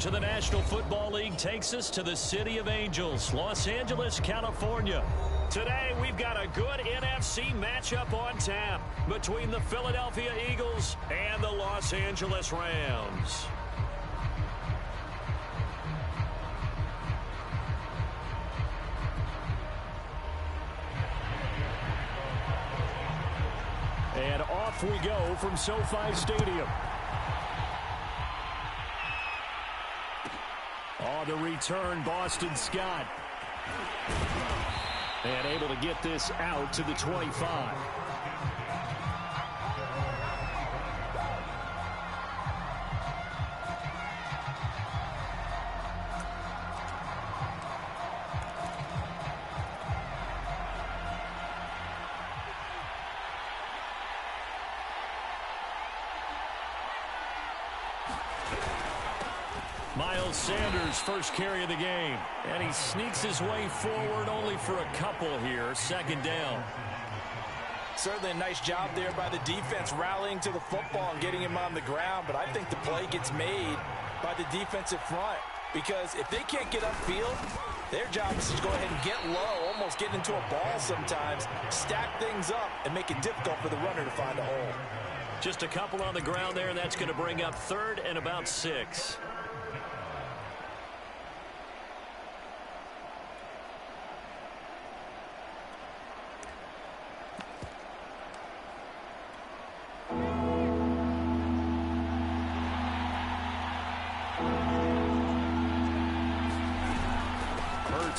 coverage of the National Football League takes us to the City of Angels, Los Angeles, California. Today, we've got a good NFC matchup on tap between the Philadelphia Eagles and the Los Angeles Rams. And off we go from SoFi Stadium. On the return, Boston Scott. And able to get this out to the 25. Miles Sanders, first carry of the game. And he sneaks his way forward only for a couple here. Second down. Certainly a nice job there by the defense rallying to the football and getting him on the ground. But I think the play gets made by the defensive front. Because if they can't get upfield, their job is to go ahead and get low, almost get into a ball sometimes, stack things up, and make it difficult for the runner to find a hole. Just a couple on the ground there, and that's going to bring up third and about 6.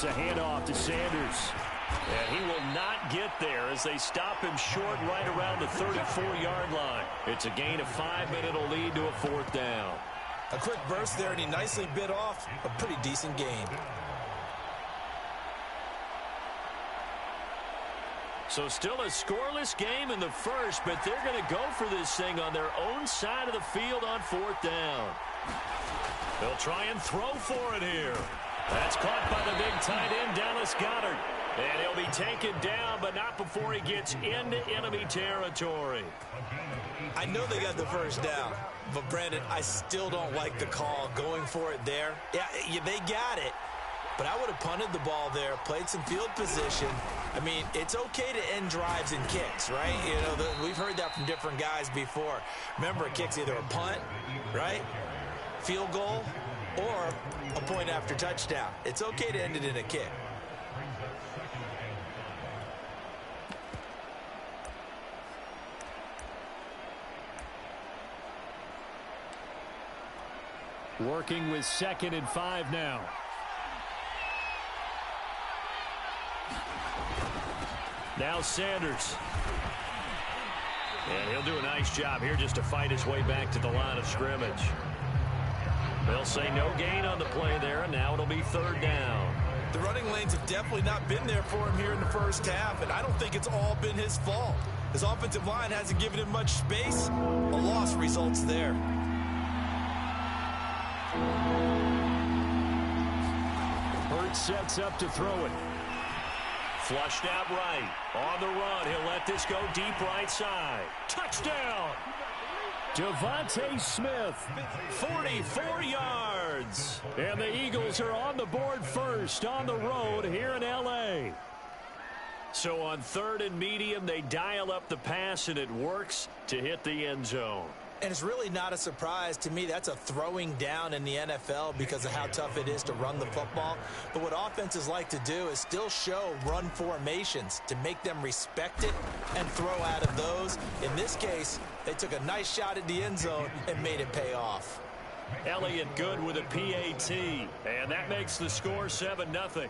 A handoff to Sanders. And he will not get there as they stop him short right around the 34-yard line. It's a gain of 5, and it'll lead to a 4th down. A quick burst there, and he nicely bit off a pretty decent gain. So still a scoreless game in the first, but they're going to go for this thing on their own side of the field on 4th down. They'll try and throw for it here. That's caught by the big tight end, Dallas Goedert. And he'll be taken down, but not before he gets into enemy territory. I know they got the first down, but, Brandon, I still don't like the call going for it there. Yeah, they got it, but I would have punted the ball there, played some field position. I mean, it's okay to end drives and kicks, right? You know, we've heard that from different guys before. Remember, a kick's either a punt, right, field goal, or a point after touchdown. It's okay to end it in a kick. Working with 2nd and 5 now. Now Sanders. And he'll do a nice job here just to fight his way back to the line of scrimmage. They'll say no gain on the play there, and now it'll be 3rd down. The running lanes have definitely not been there for him here in the first half, and I don't think it's all been his fault. His offensive line hasn't given him much space. A loss results there. Hurts sets up to throw it. Flushed out right. On the run, he'll let this go deep right side. Touchdown! Devontae Smith, 44 yards. And the Eagles are on the board first on the road here in L.A. So on 3rd and medium, they dial up the pass, and it works to hit the end zone. And it's really not a surprise to me. That's a throwing down in the NFL because of how tough it is to run the football. But what offenses like to do is still show run formations to make them respect it and throw out of those. In this case, they took a nice shot at the end zone and made it pay off. Elliott good with a PAT, and that makes the score 7-0.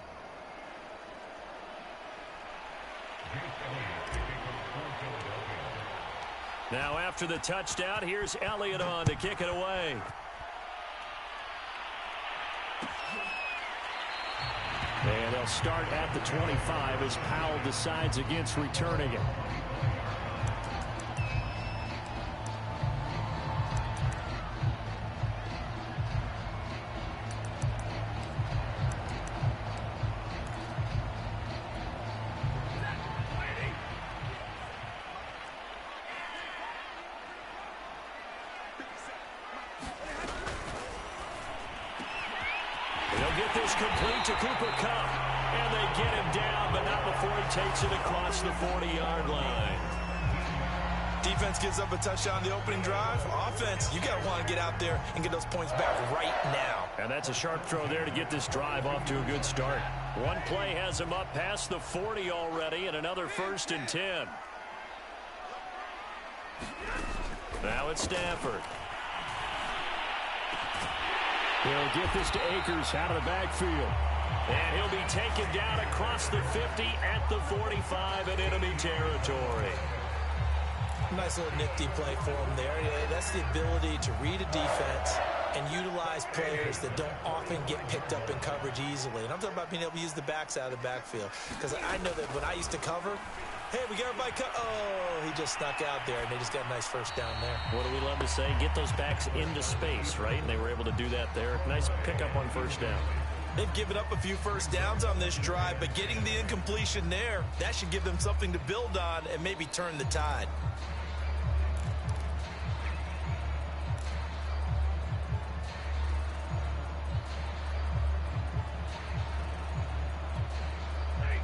Now after the touchdown, here's Elliott on to kick it away. And they'll start at the 25 as Powell decides against returning it. They'll get this complete to Cooper Kupp. And they get him down, but not before he takes it across the 40-yard line. Defense gives up a touchdown on the opening drive. Offense, you got to want to get out there and get those points back right now. And that's a sharp throw there to get this drive off to a good start. One play has him up past the 40 already, and another 1st and 10. Now it's Stafford. He'll get this to Akers out of the backfield. And he'll be taken down across the 50 at the 45 in enemy territory. Nice little nifty play for him there. Yeah, that's the ability to read a defense and utilize players that don't often get picked up in coverage easily. And I'm talking about being able to use the backs out of the backfield. Because I know that when I used to cover, hey, we got everybody cut. Oh, he just snuck out there, and they just got a nice first down there. What do we love to say? Get those backs into space, right? And they were able to do that there. Nice pickup on first down. They've given up a few first downs on this drive, but getting the incompletion there, that should give them something to build on and maybe turn the tide.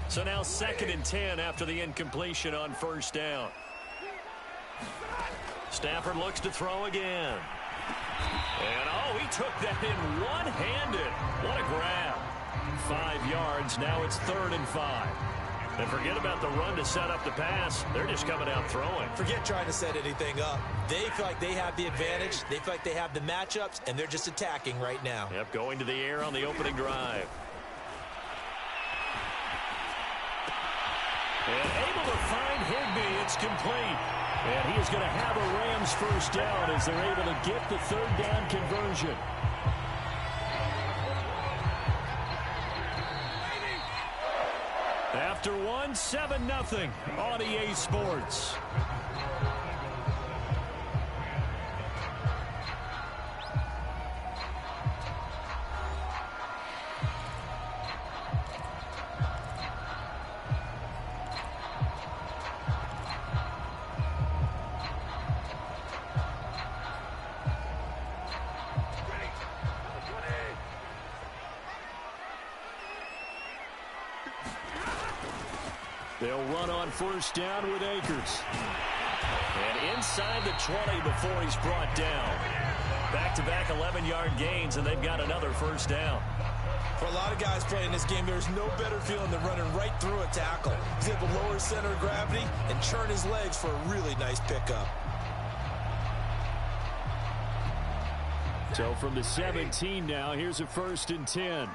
So now 2nd and 10 after the incompletion on first down. Stafford looks to throw again. And, oh, he took that in one-handed. What a grab. 5 yards. Now it's 3rd and 5. And forget about the run to set up the pass. They're just coming out throwing. Forget trying to set anything up. They feel like they have the advantage. They feel like they have the matchups, and they're just attacking right now. Yep, going to the air on the opening drive. And able to find Higbee. It's complete. And he is going to have a Rams first down as they're able to get the 3rd down conversion. After one, 7-0 on EA Sports. They'll run on first down with Akers. And inside the 20 before he's brought down. Back-to-back 11-yard gains, and they've got another first down. For a lot of guys playing this game, there's no better feeling than running right through a tackle. He's able to lower his center of gravity and churn his legs for a really nice pickup. So from the 17 now, here's a 1st and 10.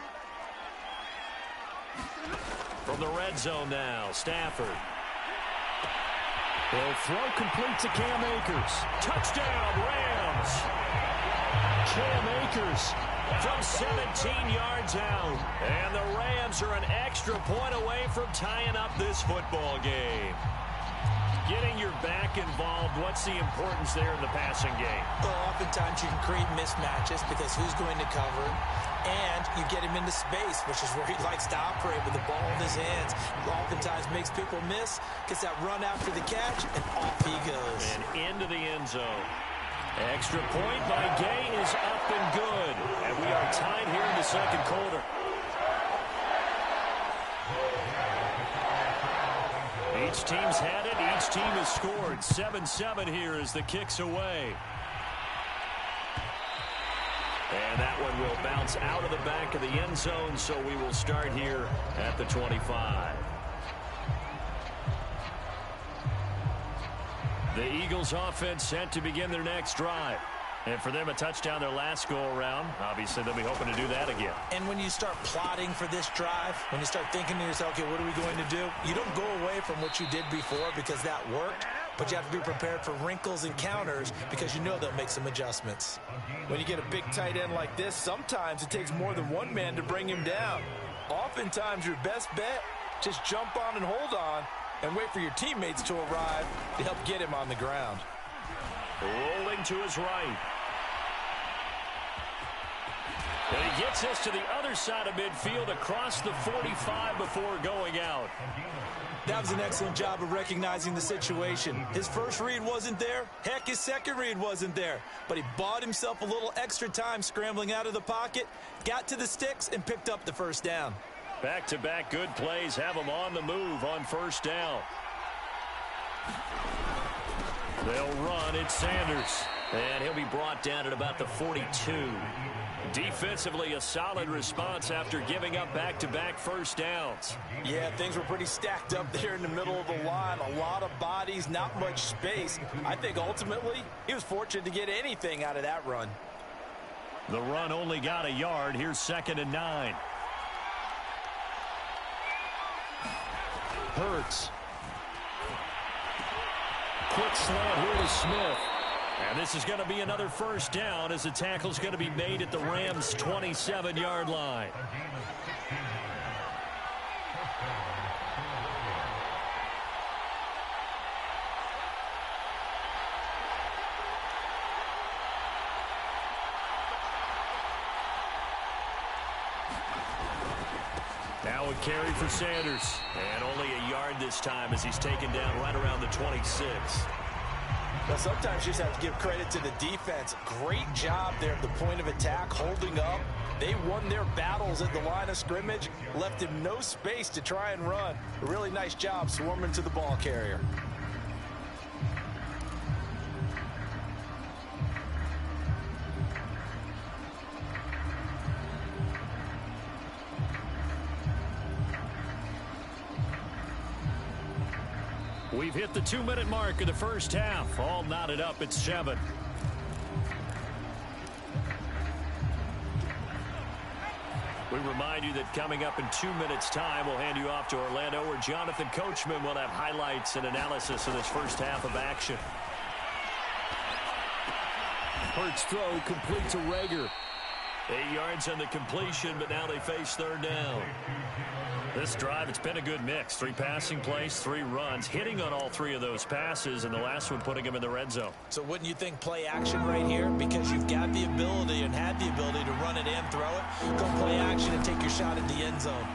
From the red zone now, Stafford. He'll throw complete to Cam Akers. Touchdown, Rams. Cam Akers from 17 yards out. And the Rams are an extra point away from tying up this football game. Getting your back involved, what's the importance there in the passing game? Well, oftentimes you can create mismatches because who's going to cover, and you get him into space, which is where he likes to operate with the ball in his hands. Oftentimes makes people miss, gets that run after the catch, and off he goes. And into the end zone. Extra point by Gay is up and good. And we are tied here in the second quarter. Each team's had it. Each team has scored. 7-7 here as the kick's away. And that one will bounce out of the back of the end zone, so we will start here at the 25. The Eagles offense set to begin their next drive. And for them, a touchdown their last go-around. Obviously, they'll be hoping to do that again. And when you start plotting for this drive, when you start thinking to yourself, okay, what are we going to do? You don't go away from what you did before because that worked, but you have to be prepared for wrinkles and counters because you know they'll make some adjustments. When you get a big tight end like this, sometimes it takes more than one man to bring him down. Oftentimes, your best bet, just jump on and hold on and wait for your teammates to arrive to help get him on the ground. Rolling to his right. And he gets this to the other side of midfield across the 45 before going out. That was an excellent job of recognizing the situation. His first read wasn't there. Heck, his second read wasn't there. But he bought himself a little extra time scrambling out of the pocket, got to the sticks, and picked up the first down. Back-to-back good plays have him on the move on first down. They'll run. It's Sanders. And he'll be brought down at about the 42. Defensively, a solid response after giving up back-to-back first downs. Yeah, things were pretty stacked up there in the middle of the line. A lot of bodies, not much space. I think ultimately he was fortunate to get anything out of that run. The run only got a yard. Here's 2nd and 9. Hurts. Quick slant here to Smith. And this is going to be another first down as the tackle's going to be made at the Rams' 27-yard line. Now a carry for Sanders. And only a yard this time as he's taken down right around the 26. Now, sometimes you just have to give credit to the defense. Great job there at the point of attack, holding up. They won their battles at the line of scrimmage, left him no space to try and run. A really nice job swarming to the ball carrier. We've hit the 2-minute mark of the first half. All knotted up at 7. We remind you that coming up in 2 minutes' time, we'll hand you off to Orlando, where Jonathan Coachman will have highlights and analysis of this first half of action. Hurts throw complete to Rager. 8 yards on the completion, but now they face 3rd down. This drive, it's been a good mix. 3 passing plays, 3 runs, hitting on all 3 of those passes, and the last one putting him in the red zone. So wouldn't you think play action right here? Because you've got the ability and had the ability to run it and throw it. Go play action and take your shot at the end zone.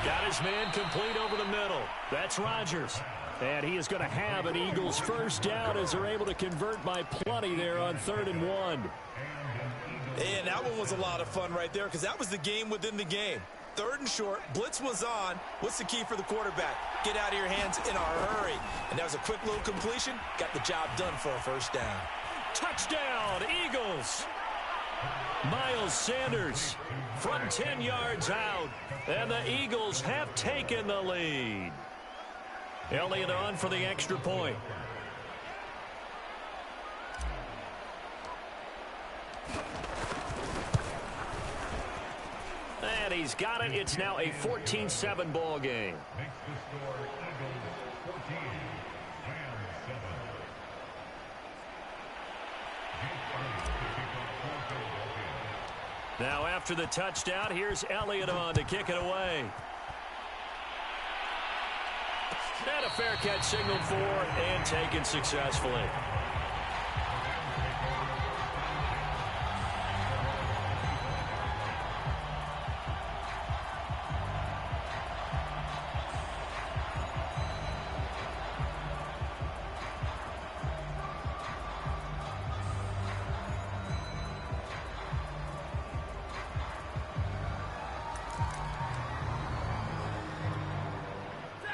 Got his man complete over the middle. That's Rodgers. And he is going to have an Eagles first down as they're able to convert by plenty there on 3rd and 1. And that one was a lot of fun right there because that was the game within the game. 3rd and short, blitz was on. What's the key for the quarterback? Get out of your hands in a hurry. And that was a quick little completion. Got the job done for a first down. Touchdown, Eagles. Miles Sanders from 10 yards out. And the Eagles have taken the lead. Elliott on for the extra point. And he's got it. It's now a 14-7 ball game. Now after the touchdown, here's Elliott on to kick it away. And a fair catch signaled for and taken successfully.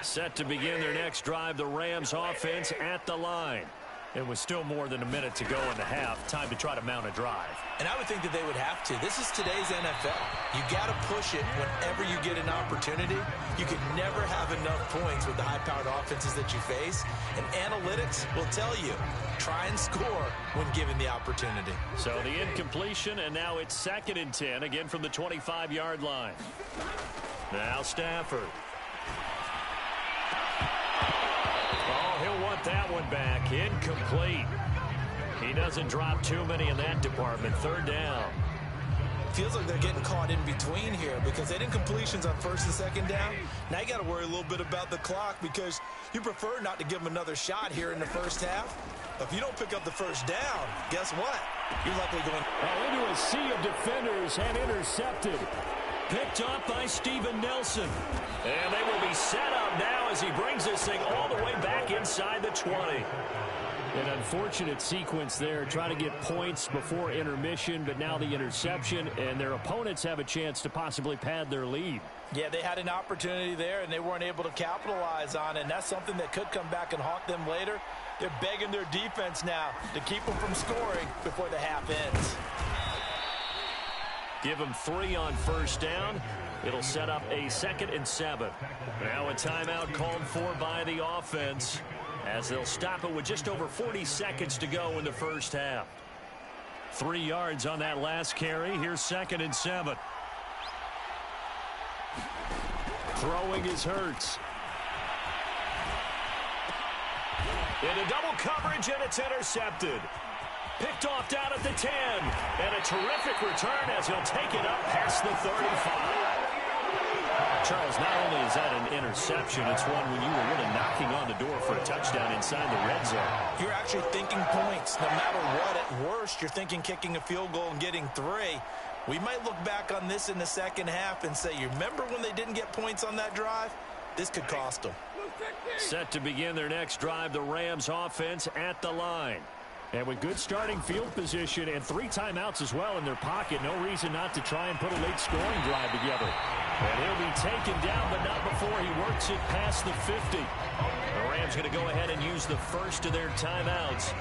Set to begin their next drive, the Rams offense at the line. It was still more than a minute to go in the half. Time to try to mount a drive. And I would think that they would have to. This is today's NFL. You got to push it whenever you get an opportunity. You can never have enough points with the high-powered offenses that you face. And analytics will tell you, try and score when given the opportunity. So the incompletion, and now it's 2nd and 10, again from the 25-yard line. Now Stafford. Oh, he'll want that one back. Incomplete. He doesn't drop too many in that department. 3rd down. Feels like they're getting caught in between here because they did incompletions on 1st and 2nd down. Now you got to worry a little bit about the clock because you prefer not to give them another shot here in the first half. If you don't pick up the first down, guess what? You're likely going into a sea of defenders and intercepted. Picked up by Steven Nelson. And they will be set up now as he brings this thing all the way back inside the 20. An unfortunate sequence there, trying to get points before intermission, but now the interception, and their opponents have a chance to possibly pad their lead. Yeah, they had an opportunity there, and they weren't able to capitalize on it, and that's something that could come back and haunt them later. They're begging their defense now to keep them from scoring before the half ends. Give them 3 on first down. It'll set up a 2nd and 7. Now a timeout called for by the offense, as they'll stop it with just over 40 seconds to go in the first half. 3 yards on that last carry. Here's 2nd and 7. Throwing is Hurts. Into double coverage, and it's intercepted. Picked off down at the 10. And a terrific return as he'll take it up past the 35. Charles, not only is that an interception, it's one when you were really knocking on the door for a touchdown inside the red zone. You're actually thinking points. No matter what, at worst, you're thinking kicking a field goal and getting 3. We might look back on this in the second half and say, you remember when they didn't get points on that drive? This could cost them. Set to begin their next drive, the Rams offense at the line. And with good starting field position and 3 timeouts as well in their pocket, no reason not to try and put a late scoring drive together. And he'll be taken down, but not before he works it past the 50. The Rams going to go ahead and use the first of their timeouts,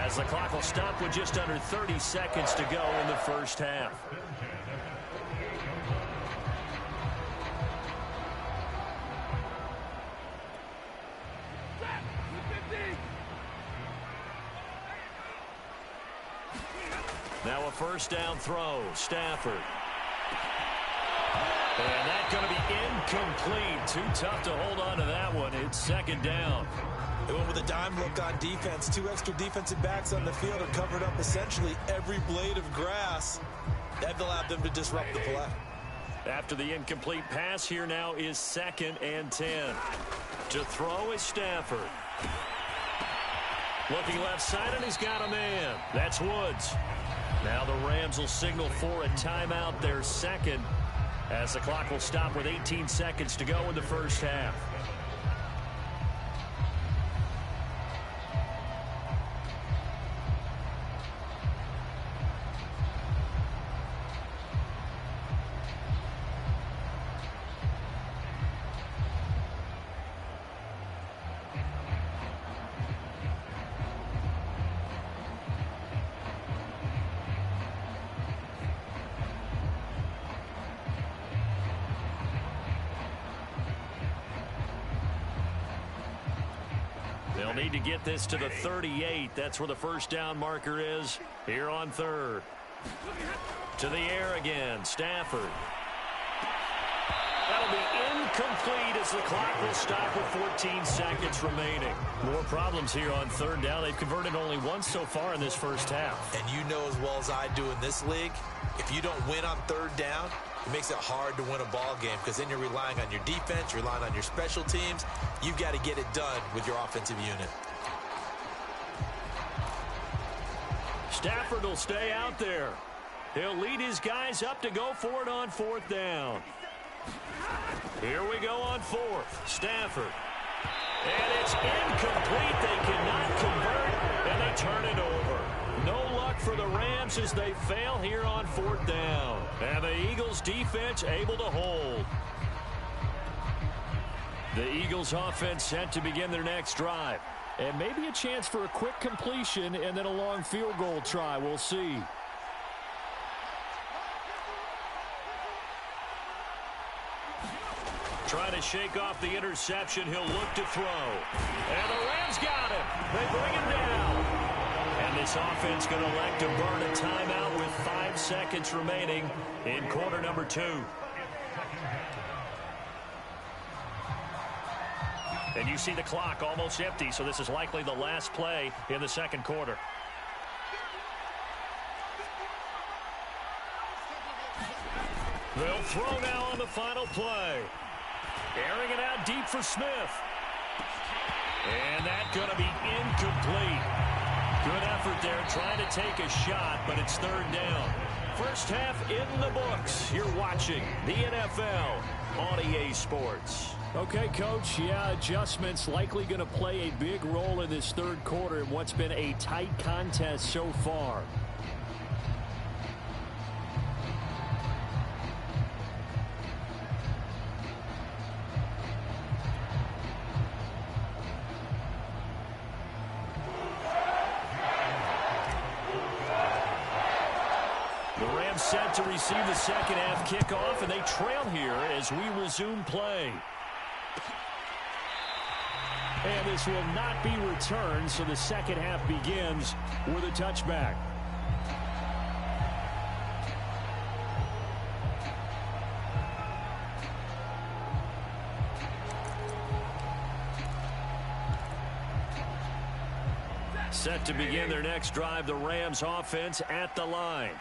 as the clock will stop with just under 30 seconds to go in the first half. Now a first down throw, Stafford. And that's going to be incomplete. Too tough to hold on to that one. It's 2nd down. They went with a dime look on defense. 2 extra defensive backs on the field are covered up essentially every blade of grass. That allowed them to disrupt the play. After the incomplete pass, here now is 2nd and 10. To throw is Stafford. Looking left side, and he's got a man. That's Woods. Now the Rams will signal for a timeout, their 2nd, as the clock will stop with 18 seconds to go in the first half. They'll need to get this to the 38. That's where the first down marker is here on 3rd. To the air again, Stafford. That'll be incomplete as the clock will stop with 14 seconds remaining. More problems here on 3rd down. They've converted only once so far in this first half. And you know as well as I do in this league, if you don't win on 3rd down, it makes it hard to win a ball game because then you're relying on your defense, you're relying on your special teams. You've got to get it done with your offensive unit. Stafford will stay out there. He'll lead his guys up to go for it on 4th down. Here we go on 4th. Stafford. And it's incomplete. They cannot convert, and they turn it over. No luck for the Rams as they fail here on 4th down. And the Eagles defense able to hold. The Eagles offense set to begin their next drive. And maybe a chance for a quick completion and then a long field goal try. We'll see. Trying to shake off the interception. He'll look to throw. And the Rams got him. They bring him down. And this offense going to elect to burn a timeout with 5 seconds remaining in quarter number 2. And you see the clock almost empty, so this is likely the last play in the 2nd quarter. They'll throw now on the final play. Airing it out deep for Smith. And that's going to be incomplete. Good effort there, trying to take a shot, but it's third down. First half in the books. You're watching the NFL on EA Sports. Okay, Coach, yeah, adjustments likely going to play a big role in this third quarter in what's been a tight contest so far. Set to receive the second half kickoff, and they trail here as we resume play. And this will not be returned, so the second half begins with a touchback. Set to begin their next drive, the Rams offense at the line.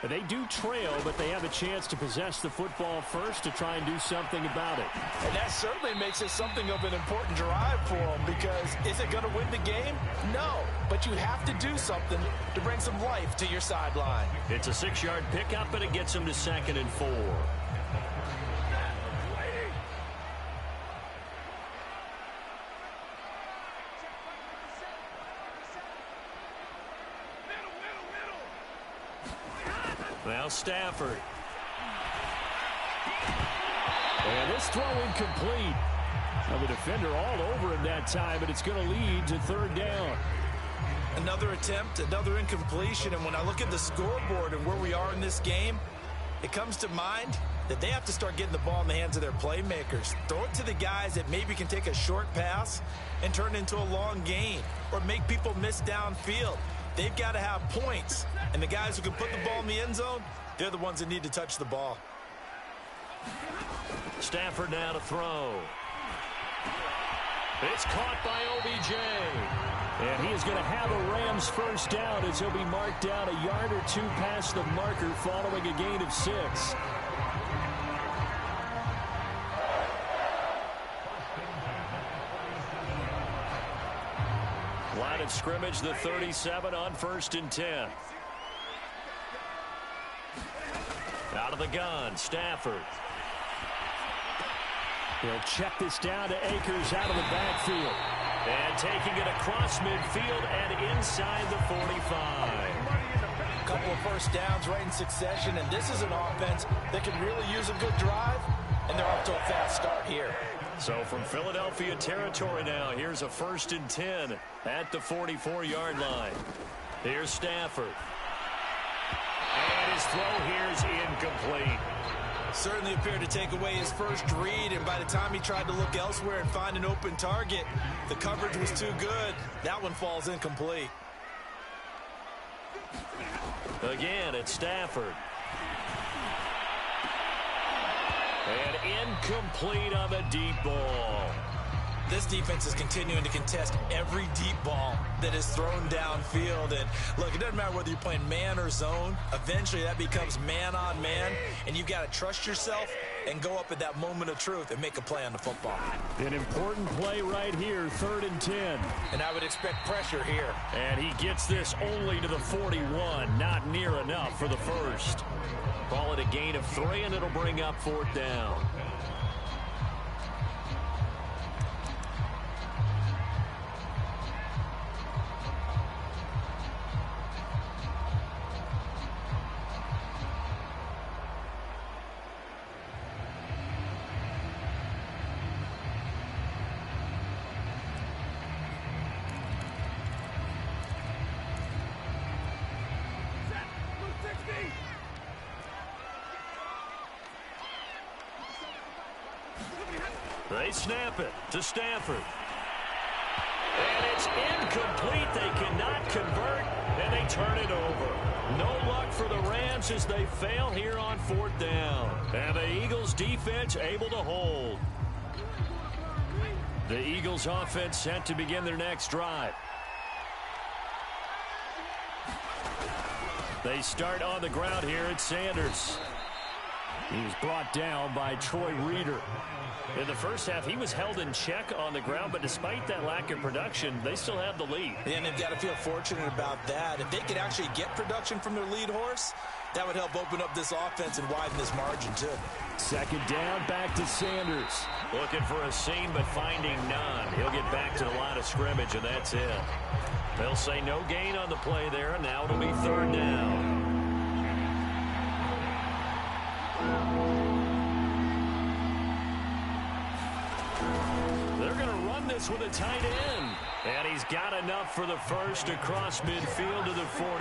They do trail, but they have a chance to possess the football first to try and do something about it. And that certainly makes it something of an important drive for them, because is it going to win the game? No, but you have to do something to bring some life to your sideline. It's a 6-yard pickup, and it gets them to 2nd and 4. Now Stafford. And this throw incomplete. Now the defender all over him that time, but it's going to lead to third down. Another attempt, another incompletion, and when I look at the scoreboard and where we are in this game, it comes to mind that they have to start getting the ball in the hands of their playmakers. Throw it to the guys that maybe can take a short pass and turn it into a long gain, or make people miss downfield. They've got to have points, and the guys who can put the ball in the end zone, they're the ones that need to touch the ball. Stafford now to throw. It's caught by OBJ. And he is going to have a Rams first down as he'll be marked down a yard or two past the marker following a gain of 6. Line of scrimmage, the 37 on 1st and 10. Out of the gun, Stafford. He'll check this down to Akers out of the backfield. And taking it across midfield and inside the 45. A couple of first downs right in succession, and this is an offense that can really use a good drive, and they're off to a fast start here. So from Philadelphia territory now, here's a 1st and 10 at the 44-yard line. Here's Stafford. And his throw here is incomplete. Certainly appeared to take away his first read, and by the time he tried to look elsewhere and find an open target, the coverage was too good. That one falls incomplete. Again, it's Stafford. And incomplete on the deep ball. This defense is continuing to contest every deep ball that is thrown downfield. And look, it doesn't matter whether you're playing man or zone. Eventually that becomes man on man, and you've got to trust yourself and go up at that moment of truth and make a play on the football. An important play right here, 3rd and 10. And I would expect pressure here. And he gets this only to the 41, not near enough for the first. Call it a gain of 3, and it'll bring up 4th down. They snap it to Stafford. And it's incomplete. They cannot convert, and they turn it over. No luck for the Rams as they fail here on 4th down. And the Eagles defense able to hold. The Eagles offense set to begin their next drive. They start on the ground here at Sanders. He was brought down by Troy Reeder. In the first half, he was held in check on the ground, but despite that lack of production, they still have the lead. And they've got to feel fortunate about that. If they could actually get production from their lead horse, that would help open up this offense and widen this margin, too. Second down, back to Sanders. Looking for a seam, but finding none. He'll get back to the line of scrimmage, and that's it. They'll say no gain on the play there, and now it'll be third down. They're going to run this with a tight end. And he's got enough for the first across midfield to the 48.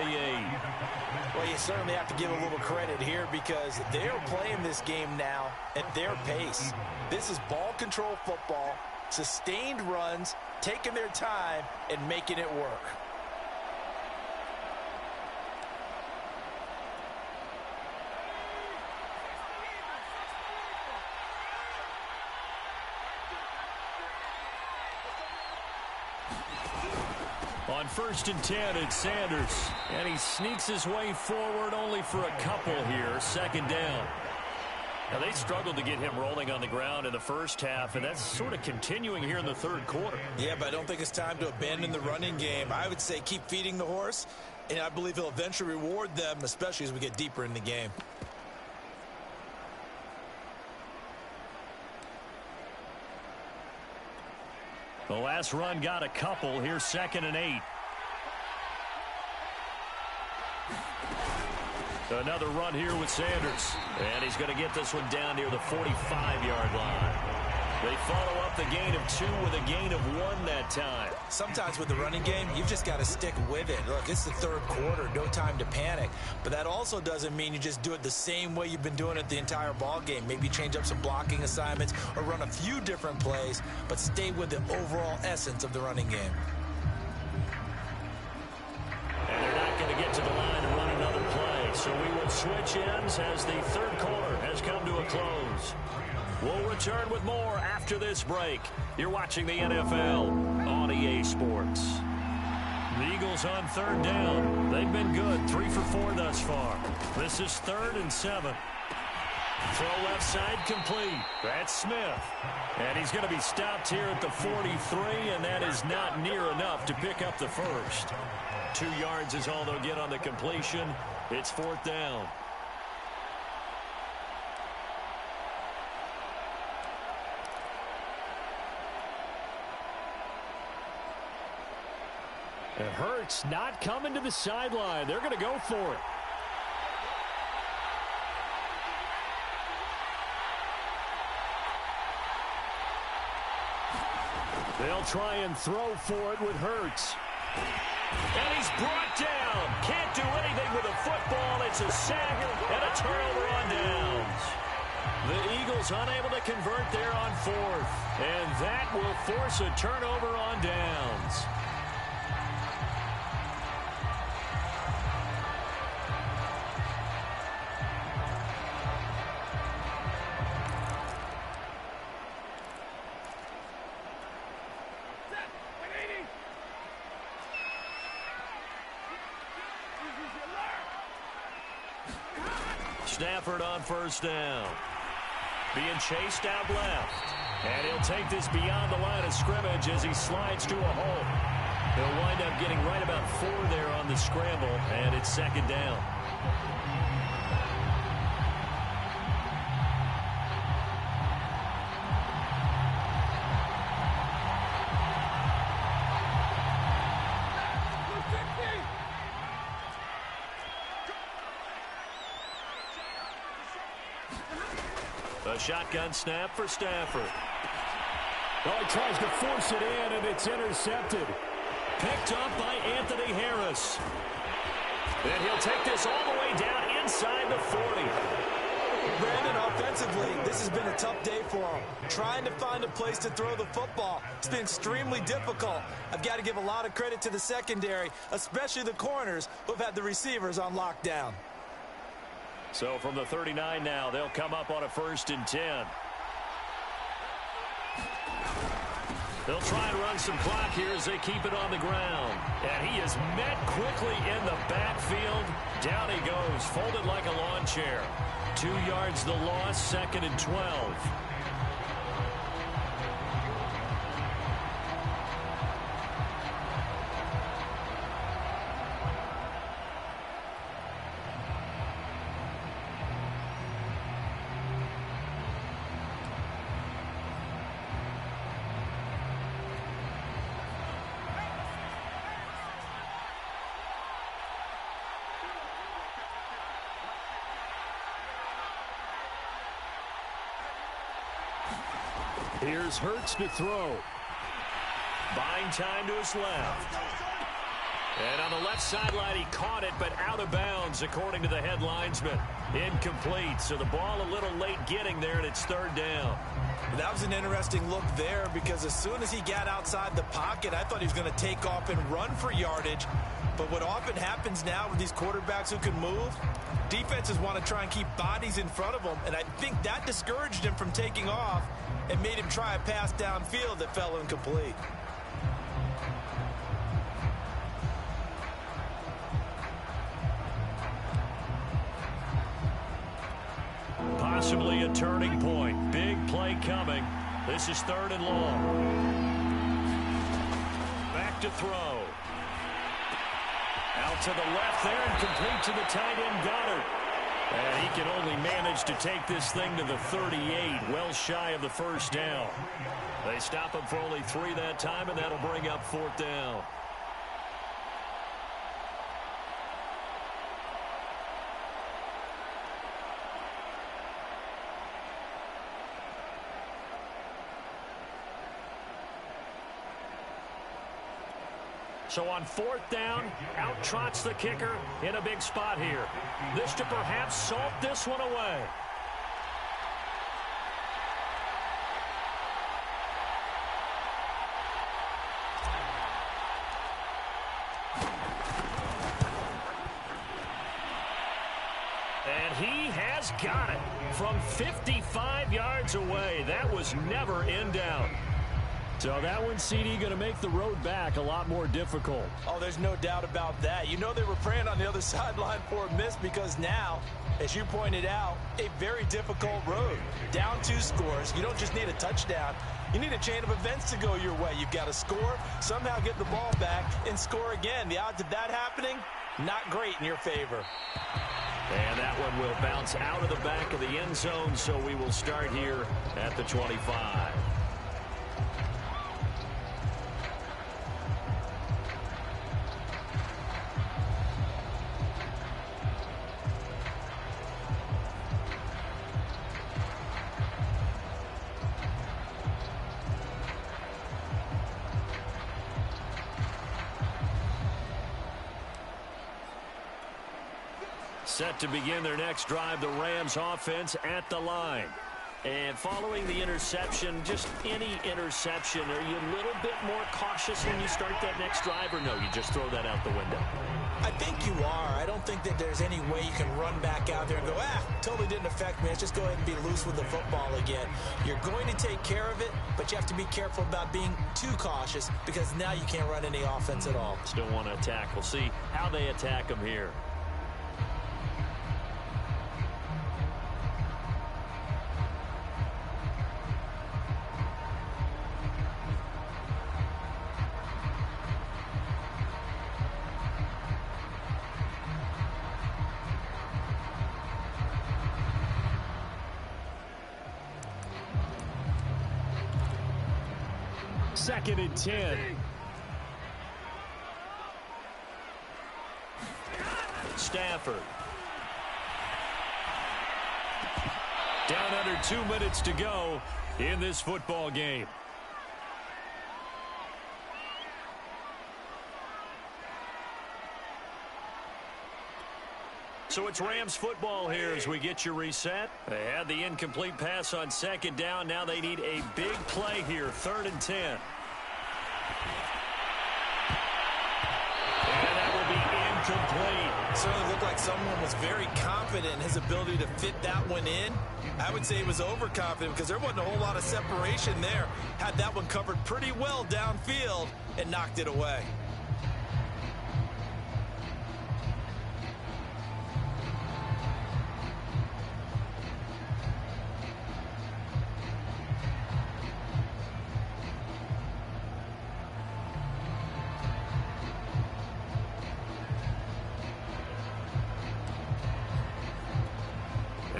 Well, you certainly have to give a little credit here because they're playing this game now at their pace. This is ball control football, sustained runs, taking their time, and making it work. On 1st and 10, it's Sanders. And he sneaks his way forward only for a couple here. Second down. Now, they struggled to get him rolling on the ground in the first half, and that's sort of continuing here in the third quarter. Yeah, but I don't think it's time to abandon the running game. I would say keep feeding the horse, and I believe he'll eventually reward them, especially as we get deeper in the game. The last run got a couple. Here's 2nd and 8. Another run here with Sanders. And he's going to get this one down near the 45-yard line. They follow up the gain of 2 with a gain of 1 that time. Sometimes with the running game, you've just got to stick with it. Look, it's the third quarter, no time to panic. But that also doesn't mean you just do it the same way you've been doing it the entire ball game. Maybe change up some blocking assignments or run a few different plays, but stay with the overall essence of the running game. And they're not going to get to the line to run another play. So we will switch ends as the third quarter has come to a close. We'll return with more after this break. You're watching the NFL on EA Sports. The Eagles on third down. They've been good, 3 for 4 thus far. This is 3rd and 7. Throw left side complete. That's Smith. And he's going to be stopped here at the 43, and that is not near enough to pick up the first. 2 yards is all they'll get on the completion. It's 4th down. It hurts not coming to the sideline. They're going to go for it. They'll try and throw for it with Hurts. And he's brought down. Can't do anything with a football. It's a sack and a turnover on downs. The Eagles unable to convert there on 4th. And that will force a turnover on downs. Stafford on 1st down. Being chased out left. And he'll take this beyond the line of scrimmage as he slides to a hole. He'll wind up getting right about 4 there on the scramble, and it's 2nd down. A shotgun snap for Stafford. Oh, he tries to force it in, and it's intercepted. Picked up by Anthony Harris. And he'll take this all the way down inside the 40. Brandon, offensively, this has been a tough day for him. Trying to find a place to throw the football. It's been extremely difficult. I've got to give a lot of credit to the secondary, especially the corners who've had the receivers on lockdown. So from the 39 now, they'll come up on a 1st and 10. They'll try and run some clock here as they keep it on the ground. And he is met quickly in the backfield. Down he goes, folded like a lawn chair. 2 yards the loss, 2nd and 12. Here's Hurts to throw. Buying time to his left. And on the left sideline, he caught it, but out of bounds, according to the head linesman. Incomplete, so the ball a little late getting there, and it's 3rd down. That was an interesting look there because as soon as he got outside the pocket, I thought he was going to take off and run for yardage. But what often happens now with these quarterbacks who can move, defenses want to try and keep bodies in front of them, and I think that discouraged him from taking off and made him try a pass downfield that fell incomplete. Possibly a turning point. Big play coming. This is 3rd and long. Back to throw. Out to the left there and complete to the tight end Goddard. And he can only manage to take this thing to the 38, well shy of the 1st down. They stop him for only 3 that time, and that'll bring up 4th down. So on 4th down, out trots the kicker in a big spot here. This to perhaps salt this one away. And he has got it from 55 yards away. That was never in doubt. So that one, CD, going to make the road back a lot more difficult. Oh, there's no doubt about that. You know they were praying on the other sideline for a miss because now, as you pointed out, a very difficult road. Down 2 scores. You don't just need a touchdown. You need a chain of events to go your way. You've got to score, somehow get the ball back, and score again. The odds of that happening, not great in your favor. And that one will bounce out of the back of the end zone, so we will start here at the 25. Set to begin their next drive, the Rams offense at the line. And following the interception, just any interception, are you a little bit more cautious when you start that next drive, or no, you just throw that out the window? I think you are. I don't think that there's any way you can run back out there and go, totally didn't affect me. Let's just go ahead and be loose with the football again. You're going to take care of it, but you have to be careful about being too cautious because now you can't run any offense at all. Still want to attack. We'll see how they attack them here. Second and 10. Stafford. Down under 2 minutes to go in this football game. So it's Rams football here as we get your reset. They had the incomplete pass on 2nd down. Now they need a big play here, 3rd and 10. And that will be incomplete. It certainly looked like someone was very confident in his ability to fit that one in. I would say he was overconfident because there wasn't a whole lot of separation there. Had that one covered pretty well downfield and knocked it away.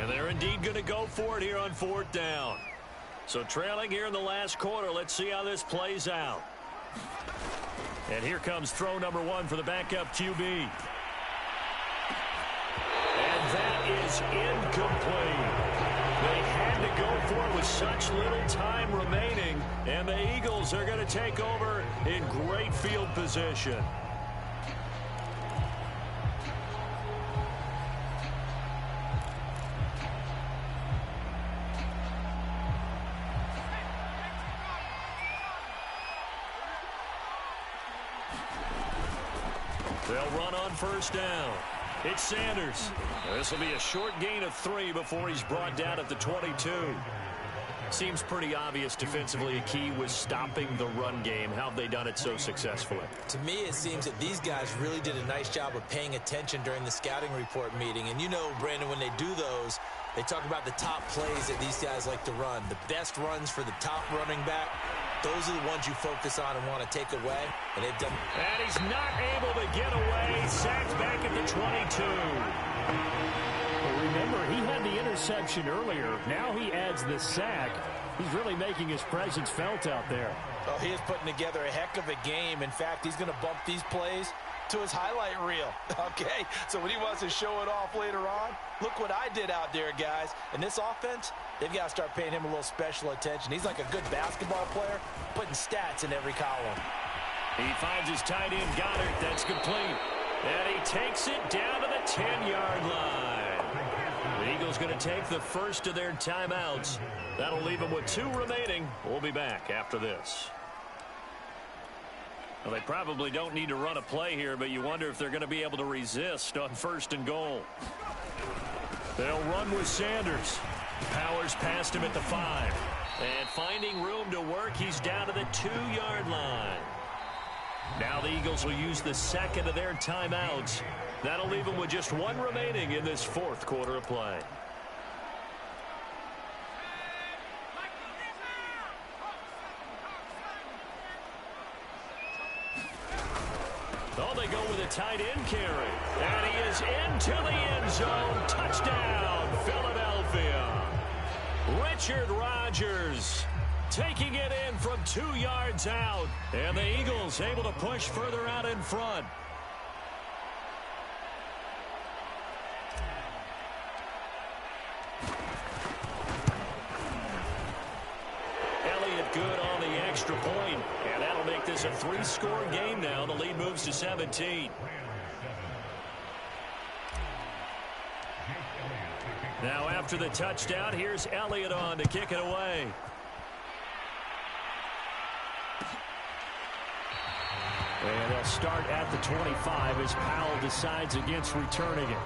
And they're indeed going to go for it here on 4th down. So trailing here in the last quarter. Let's see how this plays out. And here comes throw number 1 for the backup QB. And that is incomplete. They had to go for it with such little time remaining. And the Eagles are going to take over in great field position. They'll run on 1st down. It's Sanders. This will be a short gain of 3 before he's brought down at the 22. Seems pretty obvious defensively a key was stopping the run game. How have they done it so successfully? To me, it seems that these guys really did a nice job of paying attention during the scouting report meeting. And you know, Brandon, when they do those, they talk about the top plays that these guys like to run. The best runs for the top running back. Those are the ones you focus on and want to take away. And they've done. And he's not able to get away. Sacked back at the 22. But remember, he had the interception earlier. Now he adds the sack. He's really making his presence felt out there. Oh, he is putting together a heck of a game. In fact, he's going to bump these plays to his highlight reel. Okay, so when he wants to show it off later on, look what I did out there, guys. And this offense, they've got to start paying him a little special attention. He's like a good basketball player, putting stats in every column. He finds his tight end, Goddard. That's complete. And he takes it down to the 10-yard line. The Eagles going to take the first of their timeouts. That'll leave them with 2 remaining. We'll be back after this. Well, they probably don't need to run a play here, but you wonder if they're going to be able to resist on 1st and goal. They'll run with Sanders. Powers past him at the 5. And finding room to work, he's down to the 2-yard line. Now the Eagles will use the second of their timeouts. That'll leave them with just 1 remaining in this 4th quarter of play. Oh, they go with a tight end carry. And he is into the end zone. Touchdown, Philadelphia. Richard Rodgers taking it in from 2 yards out. And the Eagles able to push further out in front. Elliott good on the extra point. And that'll make this a 3-score game now. The lead moves to 17. Now after the touchdown, here's Elliott on to kick it away. And they'll start at the 25 as Powell decides against returning it.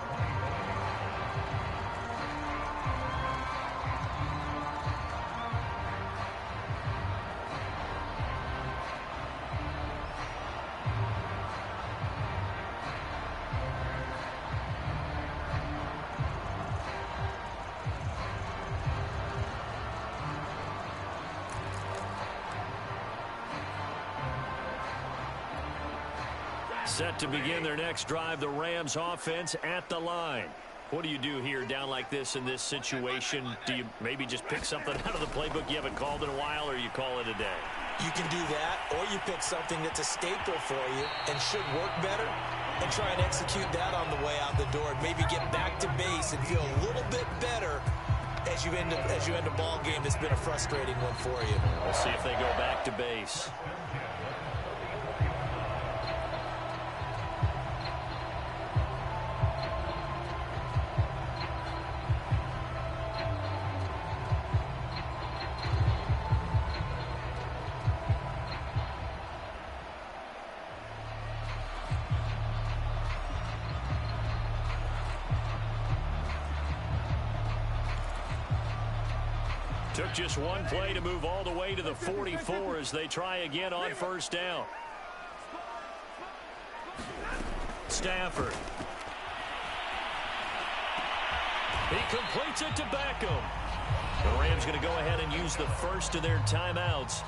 Set to begin their next drive, the Rams offense at the line. What do you do here down like this in this situation? Do you maybe just pick something out of the playbook you haven't called in a while, or you call it a day? You can do that, or you pick something that's a staple for you and should work better and try and execute that on the way out the door and maybe get back to base and feel a little bit better as you end a ball game that's been a frustrating one for you. We'll see if they go back to base. Took just 1 play to move all the way to the 44 as they try again on 1st down. Stafford. He completes it to Beckham. The Rams going to go ahead and use the first of their timeouts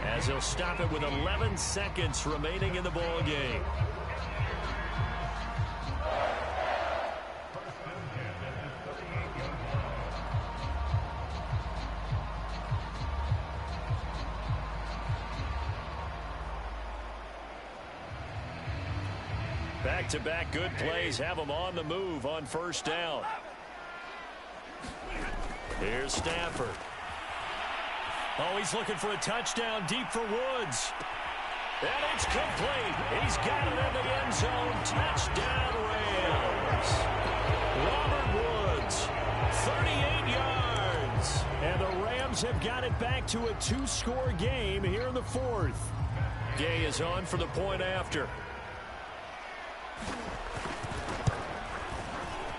as they'll stop it with 11 seconds remaining in the ball game. Back-to-back good plays have them on the move on first down. Here's Stafford. Oh, he's looking for a touchdown deep for Woods. And it's complete. He's got it in the end zone. Touchdown, Rams. Robert Woods, 38 yards. And the Rams have got it back to a 2-score game here in the fourth. Gay is on for the point after.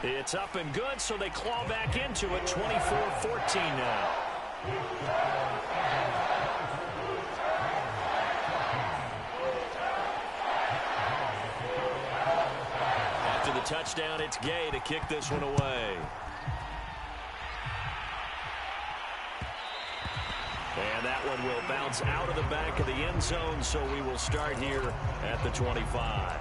It's up and good, so they claw back into it, 24-14 now. After the touchdown, it's Gay to kick this one away. And that one will bounce out of the back of the end zone, so we will start here at the 25.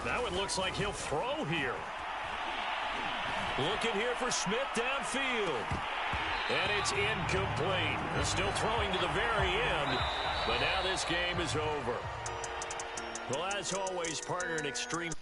Now it looks like he'll throw here. Looking here for Smith downfield. And it's incomplete. They're still throwing to the very end, but now this game is over. Well, as always, partner, an extreme